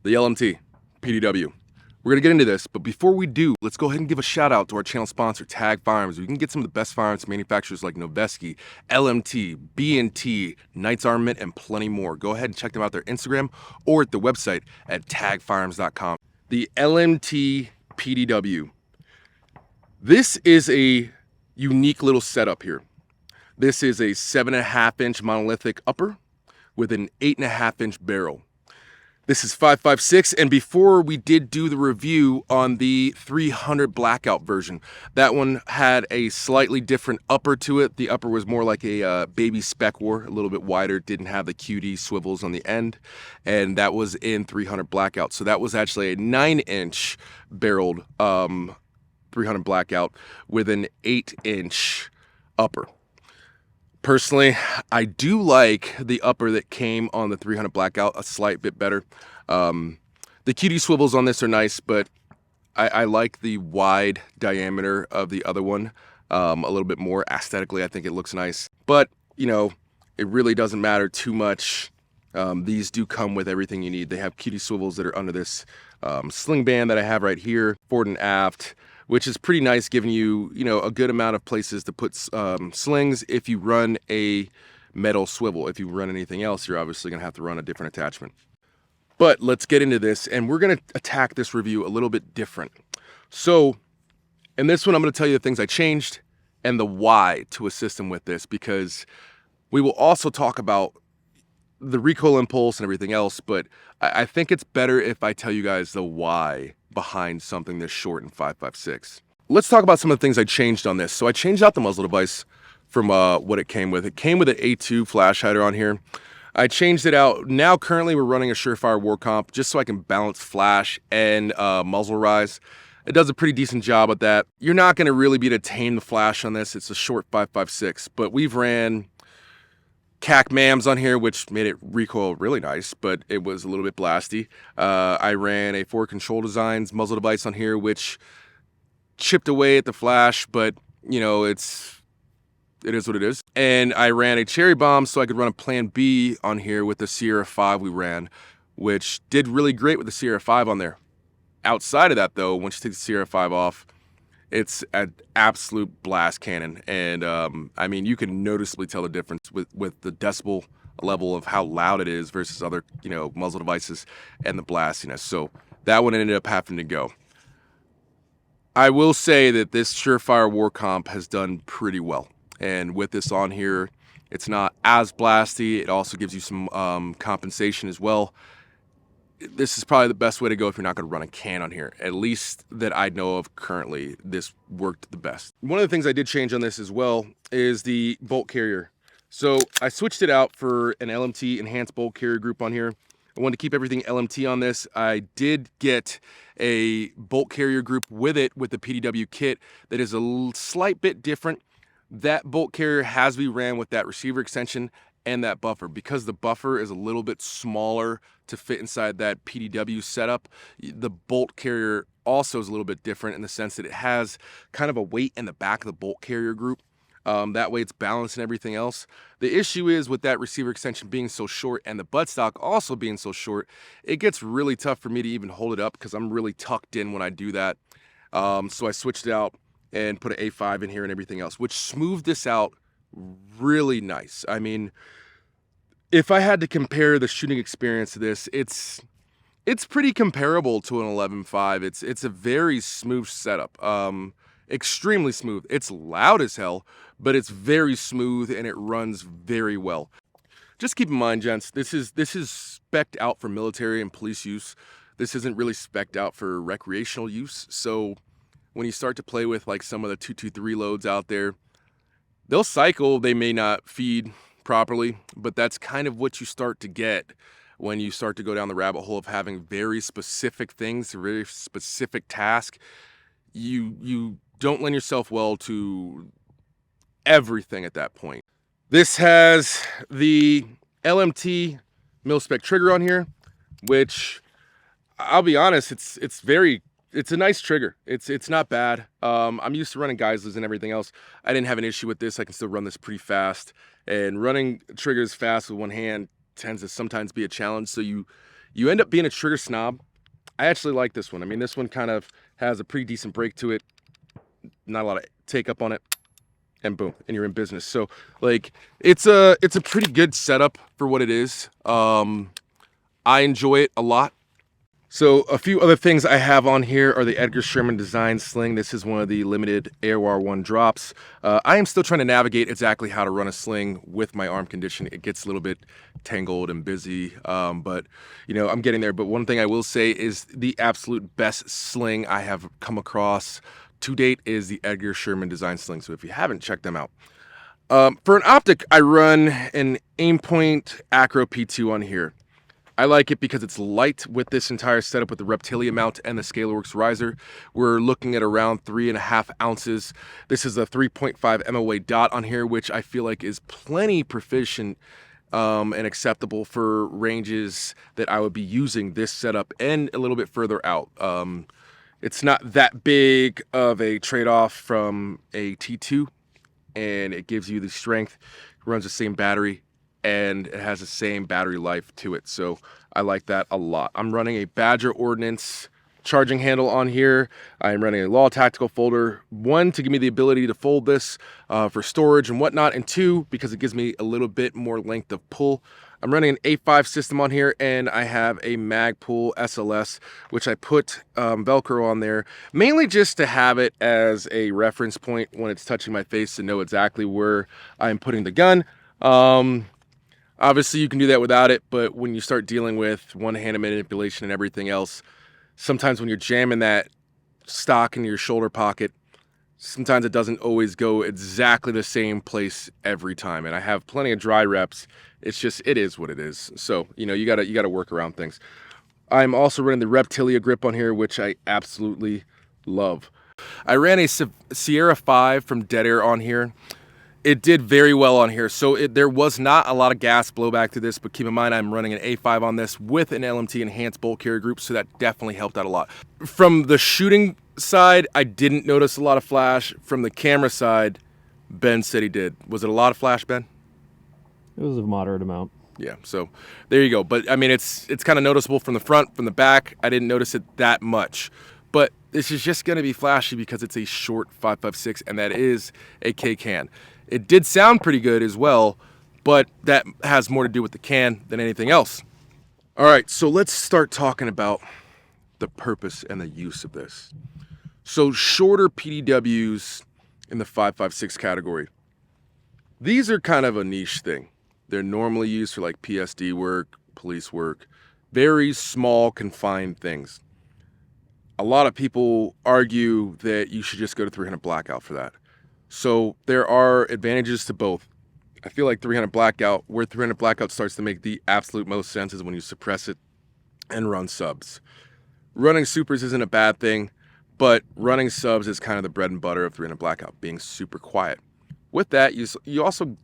the Lmt Pdw. We're going to get into this, but before we do, let's go ahead and give a shout out to our channel sponsor, Tag Firearms. We can get some of the best firearms manufacturers like Noveski, LMT, B&T, Knights Armament, and plenty more. Go ahead and check them out their Instagram or at the website at tagfirearms.com. The Lmt Pdw. This is a unique little setup here. This is a 7.5-inch monolithic upper with an 8.5-inch barrel. This is 5.56, and before we did do the review on the 300 blackout version, that one had a slightly different upper to it. The upper was more like a baby spec war, a little bit wider, didn't have the QD swivels on the end, and that was in 300 blackout. So that was actually a 9-inch barreled 300 blackout with an 8-inch upper. Personally, I do like the upper that came on the 300 blackout a slight bit better. The QD swivels on this are nice, but I like the wide diameter of the other one a little bit more. Aesthetically, I think it looks nice. But, you know, it really doesn't matter too much. These do come with everything you need. They have QD swivels that are under this sling band that I have right here, forward and aft, which is pretty nice, giving you, a good amount of places to put slings if you run a metal swivel. If you run anything else, you're obviously going to have to run a different attachment. But let's get into this, and we're going to attack this review a little bit different. So, in this one, I'm going to tell you the things I changed and the why to a system with this, because we will also talk about the recoil impulse and everything else, but I think it's better if I tell you guys the why behind something this short in 5.56. Let's talk about some of the things I changed on this. So I changed out the muzzle device from what it came with. It came with an A2 flash hider on here. I changed it out. Now currently we're running a Surefire War Comp just so I can balance flash and muzzle rise. It does a pretty decent job at that. You're not going to really be able to tame the flash on this. It's a short 5.56, but we've ran CAC MAMs on here, which made it recoil really nice, but it was a little bit blasty. I ran a Forward Control Designs muzzle device on here, which chipped away at the flash, but it is what it is. And I ran a Cherry Bomb so I could run a Plan B on here with the Sierra 5 we ran, which did really great with the Sierra 5 on there. Outside of that, though, once you take the Sierra 5 off, it's an absolute blast cannon, and I mean, you can noticeably tell the difference with the decibel level of how loud it is versus other muzzle devices and the blastiness. So that one ended up having to go. I will say that this Surefire War Comp has done pretty well, and with this on here, it's not as blasty. It also gives you some compensation as well. This is probably the best way to go if you're not going to run a can on here. At least that I know of currently, this worked the best. One of the things I did change on this as well is the bolt carrier. So I switched it out for an LMT enhanced bolt carrier group on here. I wanted to keep everything LMT on this. I did get a bolt carrier group with it with the PDW kit that is a slight bit different. That bolt carrier has to be ran with that receiver extension and that buffer, because the buffer is a little bit smaller to fit inside that PDW setup. The bolt carrier also is a little bit different in the sense that it has kind of a weight in the back of the bolt carrier group. That way it's balanced and everything else. The issue is with that receiver extension being so short and the buttstock also being so short, it gets really tough for me to even hold it up because I'm really tucked in when I do that. So I switched it out and put an A5 in here and everything else, which smoothed this out really nice. I mean, if I had to compare the shooting experience to this, it's pretty comparable to an 11.5. It's a very smooth setup, extremely smooth. It's loud as hell, but it's very smooth and it runs very well. Just keep in mind, gents, this is spec'd out for military and police use. This isn't really spec'd out for recreational use. So when you start to play with like some of the 223 loads out there, they'll cycle, they may not feed properly, but that's kind of what you start to get when you start to go down the rabbit hole of having very specific things, very specific tasks. You don't lend yourself well to everything at that point. This has the LMT mil-spec trigger on here, which I'll be honest, it's a nice trigger. It's not bad. I'm used to running Geisler's and everything else. I didn't have an issue with this. I can still run this pretty fast. And running triggers fast with one hand tends to sometimes be a challenge. So you You end up being a trigger snob. I actually like this one. I mean, this one kind of has a pretty decent break to it. Not a lot of take up on it. And boom, and you're in business. So like it's a pretty good setup for what it is. I enjoy it a lot. So a few other things I have on here are the Edgar Sherman Design Sling. This is one of the limited AOR 1 drops. I am still trying to navigate exactly how to run a sling with my arm condition. It gets a little bit tangled and busy, but you know, I'm getting there. But one thing I will say is the absolute best sling I have come across to date is the Edgar Sherman Design Sling. So if you haven't, check them out. For an optic, I run an Aimpoint Acro P2 on here. I like it because it's light with this entire setup with the Reptilia mount and the Scaleworks riser. We're looking at around 3.5 ounces. This is a 3.5 MOA dot on here, which I feel like is plenty proficient and acceptable for ranges that I would be using this setup and a little bit further out. It's not that big of a trade-off from a T2, and it gives you the strength, runs the same battery, and it has the same battery life to it. So I like that a lot. I'm running a Badger Ordnance charging handle on here. I'm running a Law Tactical folder. One, to give me the ability to fold this for storage and whatnot, and two, because it gives me a little bit more length of pull. I'm running an A5 system on here, and I have a Magpul SLS, which I put Velcro on there, mainly just to have it as a reference point when it's touching my face to know exactly where I'm putting the gun. Obviously, you can do that without it, but when you start dealing with one-handed manipulation and everything else, sometimes when you're jamming that stock in your shoulder pocket, sometimes it doesn't always go exactly the same place every time. And I have plenty of dry reps. It's just, it is what it is. So, you know, you gotta work around things. I'm also running the Reptilia grip on here, which I absolutely love. I ran a Sierra 5 from Dead Air on here. It did very well on here, so there was not a lot of gas blowback to this, but keep in mind I'm running an A5 on this with an LMT enhanced bolt carrier group, so that definitely helped out a lot. From the shooting side, I didn't notice a lot of flash. From the camera side, Ben said he did. Was it a lot of flash, Ben? It was a moderate amount. Yeah, so there you go. But I mean, it's kind of noticeable from the front, from the back. I didn't notice it that much. But this is just going to be flashy because it's a short 5.56, and that is a K-can. It did sound pretty good as well, but that has more to do with the can than anything else. All right, so let's start talking about the purpose and the use of this. So shorter PDWs in the 5.56 category. These are kind of a niche thing. They're normally used for like PSD work, police work, very small, confined things. A lot of people argue that you should just go to 300 blackout for that. So there are advantages to both. I feel like 300 blackout, where 300 blackout starts to make the absolute most sense is when you suppress it and run subs. Running supers isn't a bad thing, but running subs is kind of the bread and butter of 300 blackout, being super quiet. With that, you also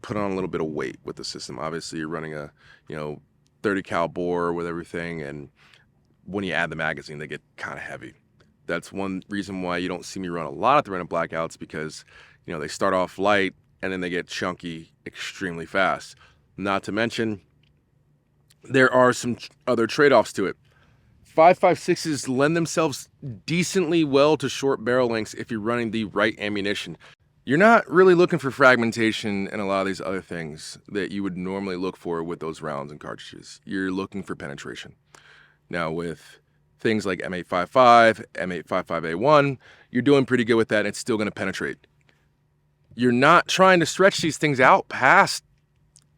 put on a little bit of weight with the system. Obviously, you're running a 30 cal bore with everything, and when you add the magazine, they get kind of heavy. That's one reason why you don't see me run a lot of 300 blackouts, because they start off light and then they get chunky extremely fast. Not to mention, there are some other trade-offs to it. 5.56s lend themselves decently well to short barrel lengths if you're running the right ammunition. You're not really looking for fragmentation and a lot of these other things that you would normally look for with those rounds and cartridges. You're looking for penetration. Now with things like M855, M855A1, you're doing pretty good with that, and it's still going to penetrate. You're not trying to stretch these things out past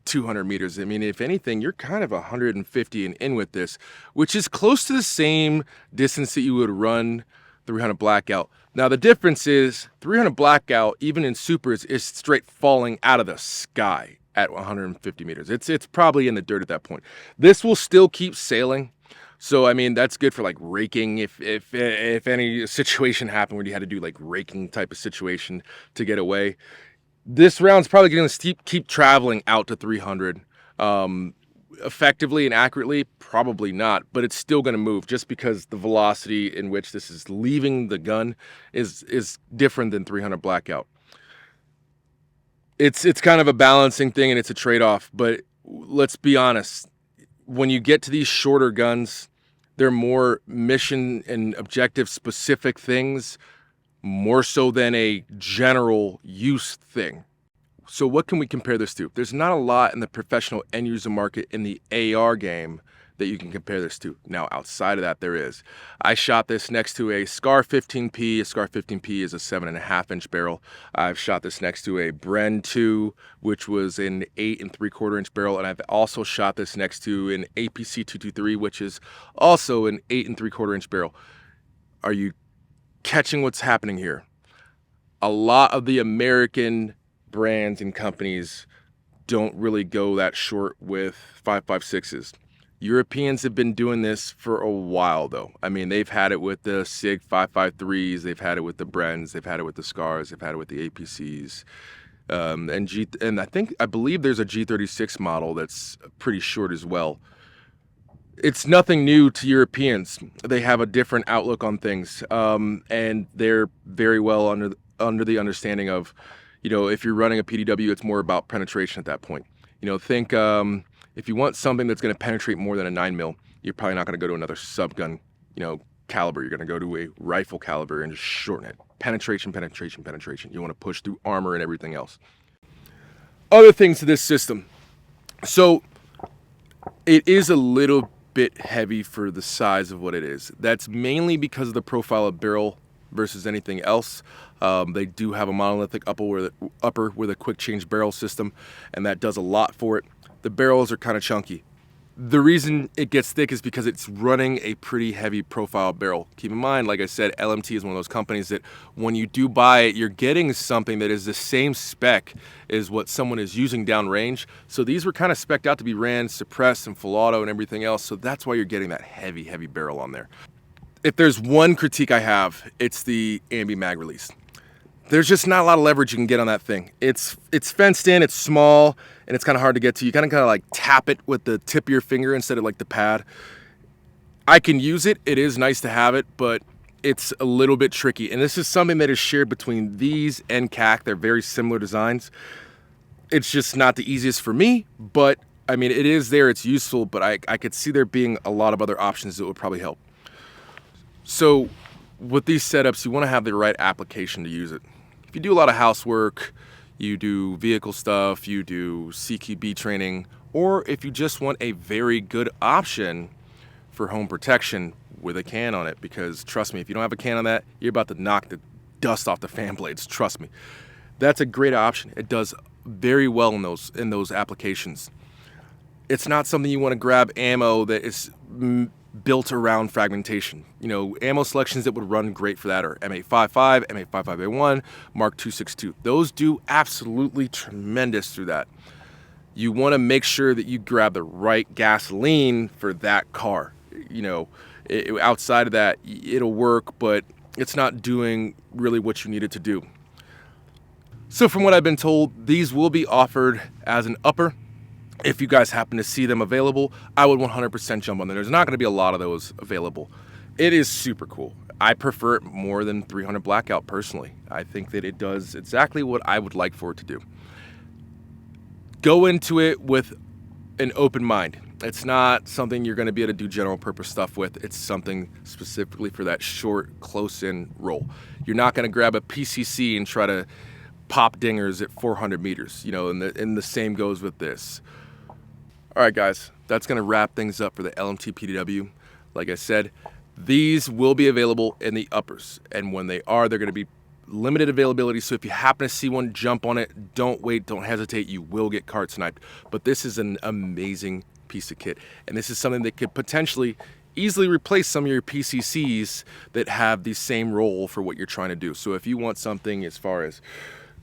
200 meters. I mean, if anything, you're kind of 150 and in with this, which is close to the same distance that you would run 300 blackout. Now, the difference is 300 blackout, even in supers, is straight falling out of the sky at 150 meters. It's probably in the dirt at that point. This will still keep sailing. So, I mean, that's good for like raking if any situation happened where you had to do like raking type of situation to get away. This round's probably going to keep traveling out to 300. Effectively and accurately, probably not, but it's still going to move just because the velocity in which this is leaving the gun is different than 300 blackout. It's kind of a balancing thing, and it's a trade-off, but let's be honest. when you get to these shorter guns, they're more mission and objective specific things, more so than a general use thing. So what can we compare this to? There's not a lot in the professional end user market in the AR game that you can compare this to. Now, outside of that, there is. I shot this next to a SCAR 15P. A SCAR 15P is a 7.5-inch barrel. I've shot this next to a Bren 2, which was an 8 3/4-inch barrel, and I've also shot this next to an APC 223, which is also an 8 3/4-inch barrel. Are you catching what's happening here? A lot of the American brands and companies don't really go that short with 5.56s. Europeans have been doing this for a while, though. I mean, they've had it with the SIG 5.53s, they've had it with the Brens, they've had it with the SCARs, they've had it with the APCs, and I believe there's a G36 model that's pretty short as well. It's nothing new to Europeans. They have a different outlook on things, and they're very well under the understanding of, if you're running a PDW, it's more about penetration at that point. Think if you want something that's going to penetrate more than a 9mm, you're probably not going to go to another subgun, caliber. You're going to go to a rifle caliber and just shorten it. Penetration, penetration, penetration. You want to push through armor and everything else. Other things to this system. So it is a little bit heavy for the size of what it is. That's mainly because of the profile of barrel versus anything else. They do have a monolithic upper with a quick change barrel system, and that does a lot for it. The barrels are kind of chunky. The reason it gets thick is because it's running a pretty heavy profile barrel. Keep in mind, like I said, LMT is one of those companies that when you do buy it, you're getting something that is the same spec as what someone is using downrange. So these were kind of spec'd out to be ran, suppressed, and full auto and everything else. So that's why you're getting that heavy, heavy barrel on there. If there's one critique I have, it's the ambi mag release. There's just not a lot of leverage you can get on that thing. It's fenced in, it's small, and it's kind of hard to get to. You kind of like tap it with the tip of your finger instead of like the pad. I can use it. It is nice to have it, but it's a little bit tricky. And this is something that is shared between these and CAC. They're very similar designs. It's just not the easiest for me, but I mean, it is there, it's useful, but I could see there being a lot of other options that would probably help. So with these setups, you want to have the right application to use it. If you do a lot of housework, you do vehicle stuff, you do CQB training, or if you just want a very good option for home protection with a can on it, because trust me, if you don't have a can on that, you're about to knock the dust off the fan blades, trust me. That's a great option. It does very well in those applications. It's not something you want to grab ammo that is built around fragmentation. Ammo selections that would run great for that are M855, M855A1, Mark 262. Those do absolutely tremendous through that. You want to make sure that you grab the right gasoline for that car. Outside of that, it'll work, but it's not doing really what you need it to do. So from what I've been told, these will be offered as an upper. If you guys happen to see them available, I would 100% jump on them. There's not going to be a lot of those available. It is super cool. I prefer it more than 300 Blackout personally. I think that it does exactly what I would like for it to do. Go into it with an open mind. It's not something you're going to be able to do general purpose stuff with. It's something specifically for that short, close-in roll. You're not going to grab a PCC and try to pop dingers at 400 meters, and the same goes with this. All right, guys, that's going to wrap things up for the LMT Pdw. Like I said, these will be available in the uppers, and when they are, they're going to be limited availability. So if you happen to see one, jump on it. Don't wait, don't hesitate. You will get cart sniped. But this is an amazing piece of kit, and this is something that could potentially easily replace some of your PCCs that have the same role for what you're trying to do. So if you want something as far as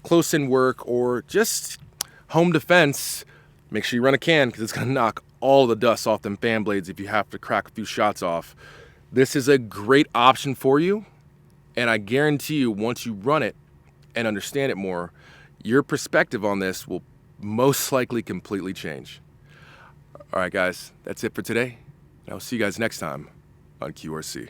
close-in work or just home defense, make sure you run a can, because it's going to knock all the dust off them fan blades if you have to crack a few shots off. This is a great option for you, and I guarantee you, once you run it and understand it more, your perspective on this will most likely completely change. All right, guys, that's it for today. I'll see you guys next time on QRC.